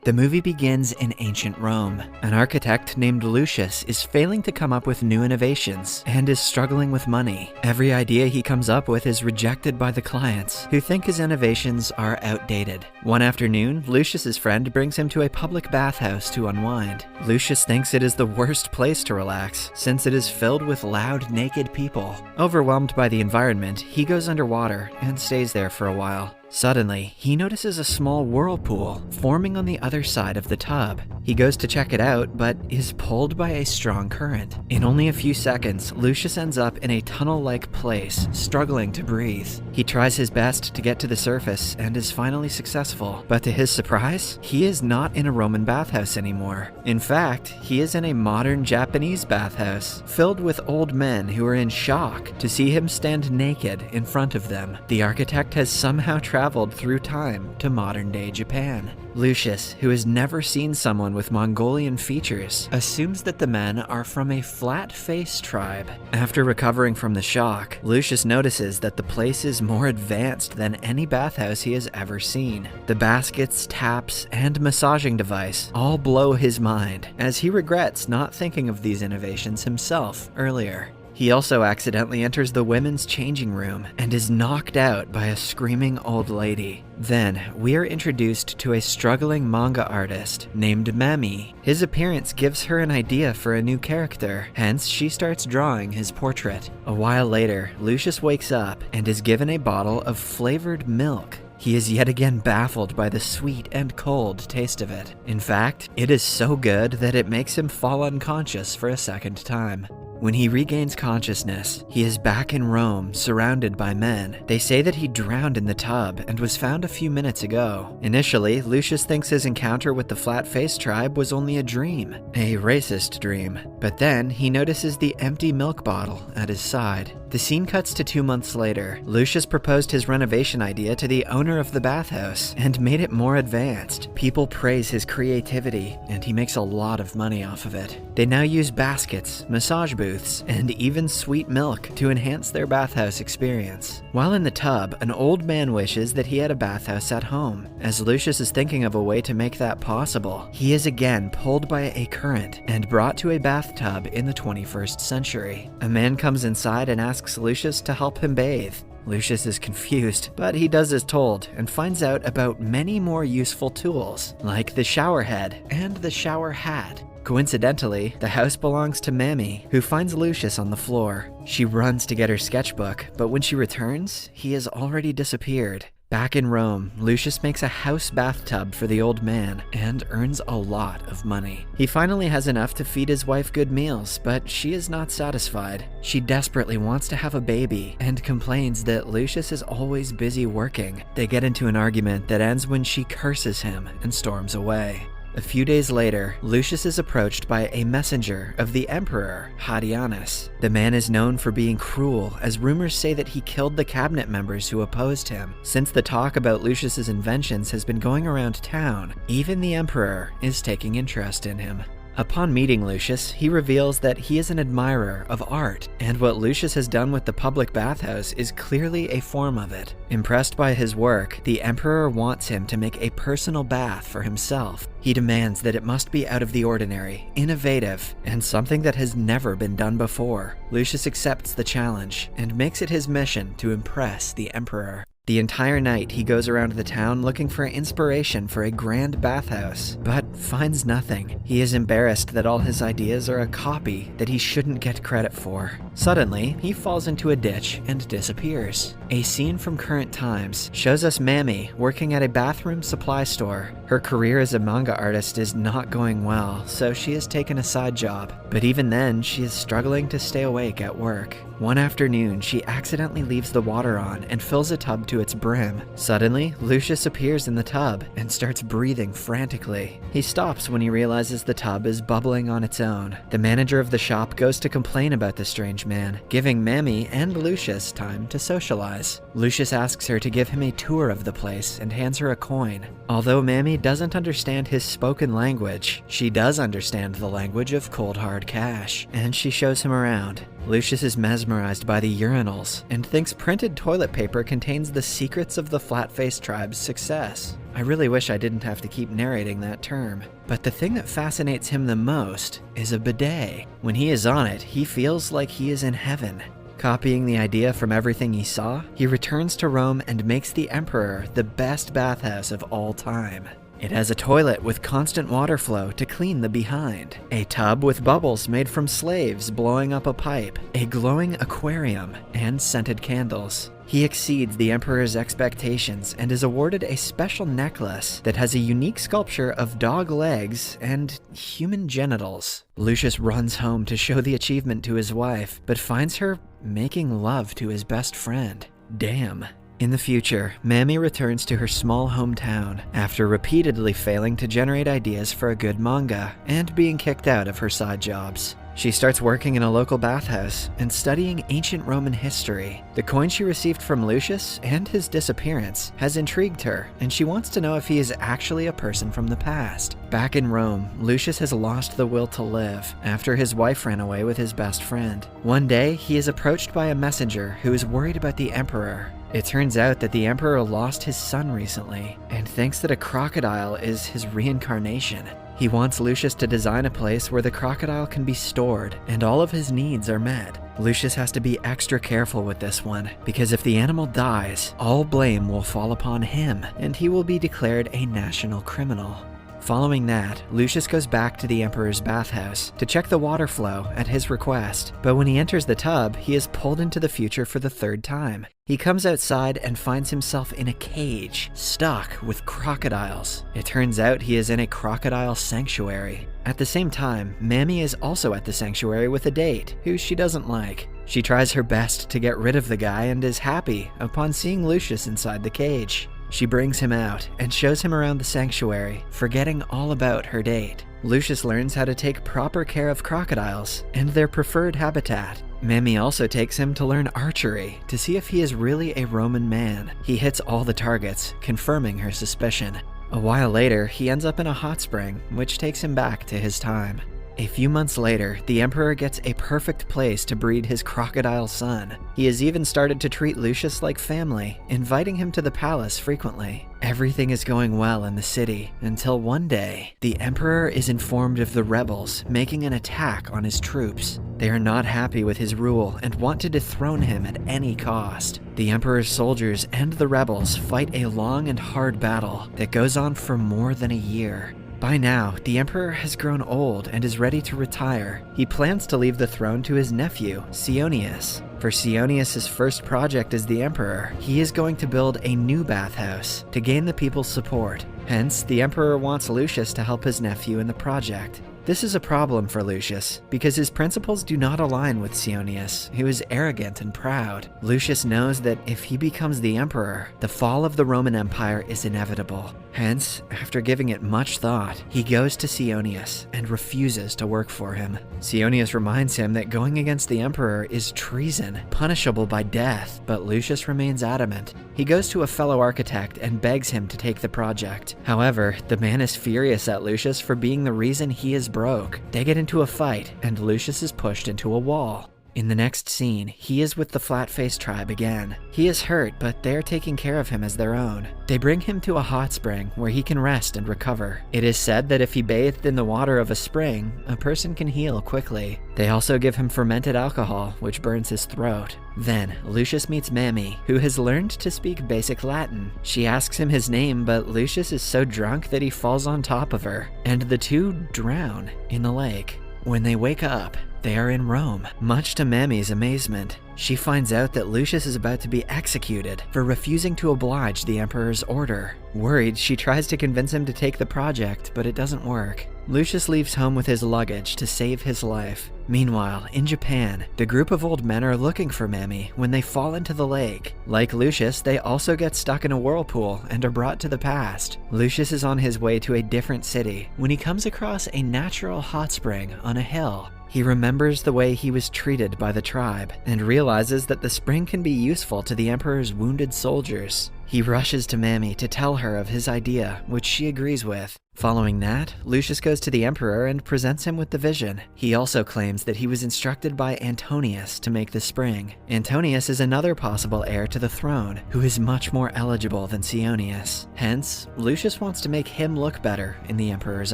The movie begins in ancient Rome. An architect named Lucius is failing to come up with new innovations and is struggling with money. Every idea he comes up with is rejected by the clients, who think his innovations are outdated. One afternoon, Lucius's friend brings him to a public bathhouse to unwind. Lucius thinks it is the worst place to relax, since it is filled with loud, naked people. Overwhelmed by the environment, he goes underwater and stays there for a while. Suddenly, he notices a small whirlpool forming on the other side of the tub. He goes to check it out, but is pulled by a strong current. In only a few seconds, Lucius ends up in a tunnel-like place, struggling to breathe. He tries his best to get to the surface and is finally successful, but to his surprise, he is not in a Roman bathhouse anymore. In fact, he is in a modern Japanese bathhouse, filled with old men who are in shock to see him stand naked in front of them. The architect has somehow traveled through time to modern-day Japan. Lucius, who has never seen someone with Mongolian features, assumes that the men are from a flat-faced tribe. After recovering from the shock, Lucius notices that the place is more advanced than any bathhouse he has ever seen. The baskets, taps, and massaging device all blow his mind, as he regrets not thinking of these innovations himself earlier. He also accidentally enters the women's changing room and is knocked out by a screaming old lady. Then, we are introduced to a struggling manga artist named Mami. His appearance gives her an idea for a new character, hence she starts drawing his portrait. A while later, Lucius wakes up and is given a bottle of flavored milk. He is yet again baffled by the sweet and cold taste of it. In fact, it is so good that it makes him fall unconscious for a second time. When he regains consciousness, he is back in Rome, surrounded by men. They say that he drowned in the tub and was found a few minutes ago. Initially, Lucius thinks his encounter with the flat-faced tribe was only a dream, a racist dream. But then, he notices the empty milk bottle at his side. The scene cuts to 2 months later. Lucius proposed his renovation idea to the owner of the bathhouse and made it more advanced. People praise his creativity, and he makes a lot of money off of it. They now use baskets, massage booths, and even sweet milk to enhance their bathhouse experience. While in the tub, an old man wishes that he had a bathhouse at home. As Lucius is thinking of a way to make that possible, he is again pulled by a current and brought to a bathtub in the 21st century. A man comes inside and asks Lucius to help him bathe. Lucius is confused, but he does as told and finds out about many more useful tools, like the shower head and the shower hat. Coincidentally, the house belongs to Mami, who finds Lucius on the floor. She runs to get her sketchbook, but when she returns, he has already disappeared. Back in Rome, Lucius makes a house bathtub for the old man and earns a lot of money. He finally has enough to feed his wife good meals, but she is not satisfied. She desperately wants to have a baby and complains that Lucius is always busy working. They get into an argument that ends when she curses him and storms away. A few days later, Lucius is approached by a messenger of the emperor, Hadrianus. The man is known for being cruel, as rumors say that he killed the cabinet members who opposed him. Since the talk about Lucius's inventions has been going around town, even the emperor is taking interest in him. Upon meeting Lucius, he reveals that he is an admirer of art, and what Lucius has done with the public bathhouse is clearly a form of it. Impressed by his work, the emperor wants him to make a personal bath for himself. He demands that it must be out of the ordinary, innovative, and something that has never been done before. Lucius accepts the challenge and makes it his mission to impress the emperor. The entire night, he goes around the town looking for inspiration for a grand bathhouse, but finds nothing. He is embarrassed that all his ideas are a copy that he shouldn't get credit for. Suddenly, he falls into a ditch and disappears. A scene from current times shows us Mami working at a bathroom supply store. Her career as a manga artist is not going well, so she has taken a side job. But even then, she is struggling to stay awake at work. One afternoon, she accidentally leaves the water on and fills a tub to its brim. Suddenly, Lucius appears in the tub and starts breathing frantically. He stops when he realizes the tub is bubbling on its own. The manager of the shop goes to complain about the strange man, giving Mami and Lucius time to socialize. Lucius asks her to give him a tour of the place and hands her a coin. Although Mami doesn't understand his spoken language, she does understand the language of cold hard cash, and she shows him around. Lucius is mesmerized by the urinals and thinks printed toilet paper contains the secrets of the flat-faced tribe's success. I really wish I didn't have to keep narrating that term. But the thing that fascinates him the most is a bidet. When he is on it, he feels like he is in heaven. Copying the idea from everything he saw, he returns to Rome and makes the emperor the best bathhouse of all time. It has a toilet with constant water flow to clean the behind, a tub with bubbles made from slaves blowing up a pipe, a glowing aquarium, and scented candles. He exceeds the emperor's expectations and is awarded a special necklace that has a unique sculpture of dog legs and human genitals. Lucius runs home to show the achievement to his wife, but finds her making love to his best friend. Damn. In the future, Mammy returns to her small hometown after repeatedly failing to generate ideas for a good manga and being kicked out of her side jobs. She starts working in a local bathhouse and studying ancient Roman history. The coin she received from Lucius and his disappearance has intrigued her, and she wants to know if he is actually a person from the past. Back in Rome, Lucius has lost the will to live after his wife ran away with his best friend. One day, he is approached by a messenger who is worried about the emperor. It turns out that the emperor lost his son recently and thinks that a crocodile is his reincarnation. He wants Lucius to design a place where the crocodile can be stored and all of his needs are met. Lucius has to be extra careful with this one, because if the animal dies, all blame will fall upon him and he will be declared a national criminal. Following that, Lucius goes back to the emperor's bathhouse to check the water flow at his request, but when he enters the tub, he is pulled into the future for the third time. He comes outside and finds himself in a cage, stuck with crocodiles. It turns out he is in a crocodile sanctuary. At the same time, Mammy is also at the sanctuary with a date, who she doesn't like. She tries her best to get rid of the guy and is happy upon seeing Lucius inside the cage. She brings him out and shows him around the sanctuary, forgetting all about her date. Lucius learns how to take proper care of crocodiles and their preferred habitat. Mammy also takes him to learn archery to see if he is really a Roman man. He hits all the targets, confirming her suspicion. A while later, he ends up in a hot spring, which takes him back to his time. A few months later, the emperor gets a perfect place to breed his crocodile son. He has even started to treat Lucius like family, inviting him to the palace frequently. Everything is going well in the city until one day, the emperor is informed of the rebels making an attack on his troops. They are not happy with his rule and want to dethrone him at any cost. The emperor's soldiers and the rebels fight a long and hard battle that goes on for more than a year. By now, the emperor has grown old and is ready to retire. He plans to leave the throne to his nephew, Sionius. For Sionius' first project as the emperor, he is going to build a new bathhouse to gain the people's support. Hence, the emperor wants Lucius to help his nephew in the project. This is a problem for Lucius, because his principles do not align with Sionius, who is arrogant and proud. Lucius knows that if he becomes the emperor, the fall of the Roman Empire is inevitable. Hence, after giving it much thought, he goes to Sionius and refuses to work for him. Sionius reminds him that going against the emperor is treason, punishable by death, but Lucius remains adamant. He goes to a fellow architect and begs him to take the project. However, the man is furious at Lucius for being the reason he is broke. They get into a fight, and Lucius is pushed into a wall. In the next scene, he is with the flat-faced tribe again. He is hurt, but they are taking care of him as their own. They bring him to a hot spring where he can rest and recover. It is said that if he bathed in the water of a spring, a person can heal quickly. They also give him fermented alcohol, which burns his throat. Then, Lucius meets Mammy, who has learned to speak basic Latin. She asks him his name, but Lucius is so drunk that he falls on top of her, and the two drown in the lake. When they wake up, they are in Rome. Much to Mammy's amazement, she finds out that Lucius is about to be executed for refusing to oblige the emperor's order. Worried, she tries to convince him to take the project, but it doesn't work. Lucius leaves home with his luggage to save his life. Meanwhile, in Japan, the group of old men are looking for Mammy when they fall into the lake. Like Lucius, they also get stuck in a whirlpool and are brought to the past. Lucius is on his way to a different city when he comes across a natural hot spring on a hill. He remembers the way he was treated by the tribe and realizes that the spring can be useful to the emperor's wounded soldiers. He rushes to Mammy to tell her of his idea, which she agrees with. Following that, Lucius goes to the emperor and presents him with the vision. He also claims that he was instructed by Antonius to make the spring. Antonius is another possible heir to the throne, who is much more eligible than Sionius. Hence, Lucius wants to make him look better in the emperor's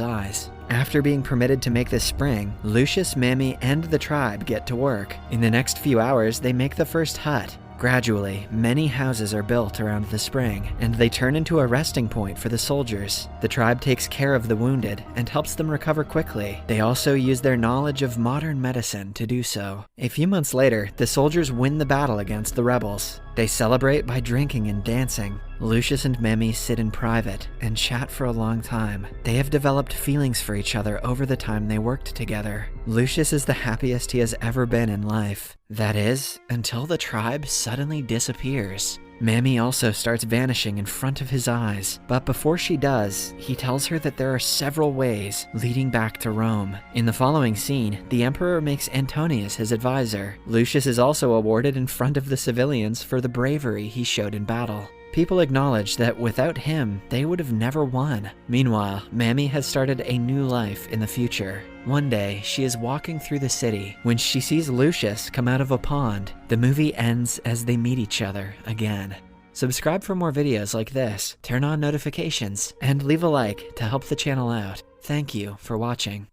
eyes. After being permitted to make this spring, Lucius, Mammy, and the tribe get to work. In the next few hours, they make the first hut. Gradually, many houses are built around the spring, and they turn into a resting point for the soldiers. The tribe takes care of the wounded and helps them recover quickly. They also use their knowledge of modern medicine to do so. A few months later, the soldiers win the battle against the rebels. They celebrate by drinking and dancing. Lucius and Mammy sit in private and chat for a long time. They have developed feelings for each other over the time they worked together. Lucius is the happiest he has ever been in life. That is, until the tribe suddenly disappears. Mammy also starts vanishing in front of his eyes, but before she does, he tells her that there are several ways leading back to Rome. In the following scene, the emperor makes Antonius his advisor. Lucius is also awarded in front of the civilians for the bravery he showed in battle. People acknowledge that without him, they would have never won. Meanwhile, Mammy has started a new life in the future. One day, she is walking through the city when she sees Lucius come out of a pond. The movie ends as they meet each other again. Subscribe for more videos like this, turn on notifications, and leave a like to help the channel out. Thank you for watching.